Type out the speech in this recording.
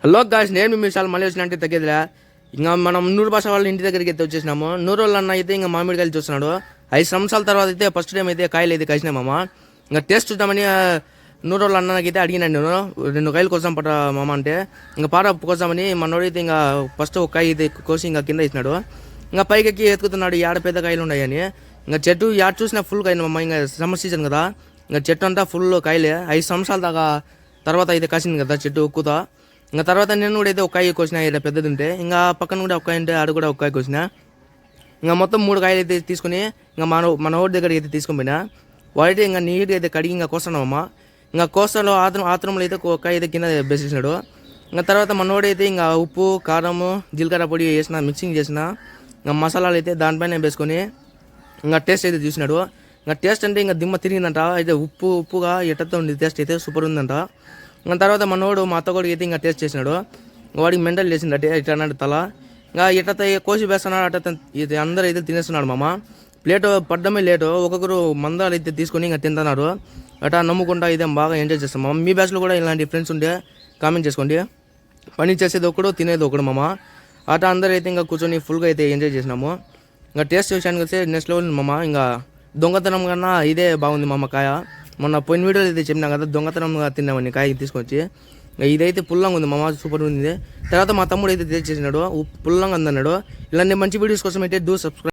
Hello guys, నేను మీ విషయాలు మళ్ళీ వచ్చినట్టే తగ్గేదిలే. ఇంకా మనం నూరు భాష వాళ్ళ ఇంటి దగ్గరికి అయితే వచ్చేసినాము. నూరు వాళ్ళు అన్న అయితే ఇంకా మామిడికాయలు చూస్తున్నాడు. 5 సంవత్సరాల తర్వాత అయితే ఫస్ట్ టైం అయితే కాయలు అయితే కాసినామమ్మ. ఇంకా టేస్ట్ చూద్దామని నూరు వాళ్ళ అన్నకైతే అడిగినాను నేను, 2 కాయలు కోసం పట్ట మామ అంటే. ఇంకా పార కోసామని మనోడైతే ఇంకా ఫస్ట్ ఒక కాయ అయితే కోసి ఇంకా కింద ఇచ్చినాడు. ఇంకా పైకి ఎత్తుకుతున్నాడు ఏడ పెద్ద కాయలు ఉన్నాయని. ఇంకా చెట్టు యాడ్ చూసినా ఫుల్ కాయలు మమ్మ. ఇంకా సమ్మర్ సీజన్ కదా, ఇంకా చెట్టు అంతా ఫుల్ కాయలే. 5 సంవత్సరాల దాకా తర్వాత అయితే కాసింది కదా చెట్టు కూత. ఇంకా తర్వాత నేను కూడా అయితే ఒక కాయ కోసిన, ఇలా పెద్దది ఉంటే. ఇంకా పక్కన కూడా ఒక కాయ ఉంటే ఆడ కూడా ఒక కాయ కోసిన. ఇంకా మొత్తం 3 కాయలు అయితే తీసుకుని ఇంకా మన ఊరి దగ్గరికి అయితే తీసుకొని పోయినా. వాడైతే ఇంకా నీట్గా అయితే కడిగి ఇంకా కోస్తున్నామమ్మ. ఇంకా కోస్తాలో ఆత్రంలో అయితే ఒక కాయ అయితే కింద బేసేసినాడు. ఇంకా తర్వాత మనోడైతే ఇంకా ఉప్పు కారము జీలకర్ర పొడి వేసిన, మిక్సింగ్ చేసిన. ఇంకా మసాలాలు అయితే దానిపైన వేసుకొని ఇంకా టేస్ట్ అయితే చూసినాడు. ఇంకా టేస్ట్ అంటే ఇంకా దిమ్మ తిరిగిందంట. అయితే ఉప్పుగా ఎట్టతో ఉంది, టేస్ట్ అయితే సూపర్ ఉందంట. ఇంకా తర్వాత మనోడు మా అత్త కొడుకు అయితే ఇంకా టేస్ట్ చేసినాడు. వాడికి మెంటల్ చేసిందట ఇట్లా అన్నాడు తల. ఇంకా ఇట్ట కోసి వేస్తున్నాడు అట్ట ఇది అందరూ అయితే తినేస్తున్నాడు మామ. ప్లేట్ పడ్డమే లేటు, ఒక్కొక్కరు మందాలు అయితే తీసుకొని ఇంకా తింటున్నారు. అట్లా నమ్ముకుంటా ఇదేం బాగా ఎంజాయ్ చేస్తాం మామ. మీ బ్యాచ్లో కూడా ఇలాంటి ఫ్రెండ్స్ ఉంటే కామెంట్ చేసుకోండి. పని చేసేది ఒకడు, తినేది ఒకడు మామ. అట్లా అందరూ అయితే ఇంకా కూర్చొని ఫుల్గా అయితే ఎంజాయ్ చేసినాము. ఇంకా టేస్ట్ విషయానికి వస్తే నెక్స్ట్ లెవెల్ మామ. ఇంకా దొంగతనం కన్నా ఇదే బాగుంది మామ కాయ. మొన్న పోయిన వీడియోలో అయితే చెప్పినాం కదా, దొంగతనంగా తిన్నామని కాయ తీసుకొచ్చి. ఇదైతే పుల్లంగా ఉంది మామ, సూపర్ ఉంది. తర్వాత మా తమ్ముడు అయితే తెచ్చేసినాడు, పుల్లంగా ఉందన్నాడు. ఇలాంటి మంచి వీడియోస్ కోసం అయితే డూ సబ్స్క్రైబ్.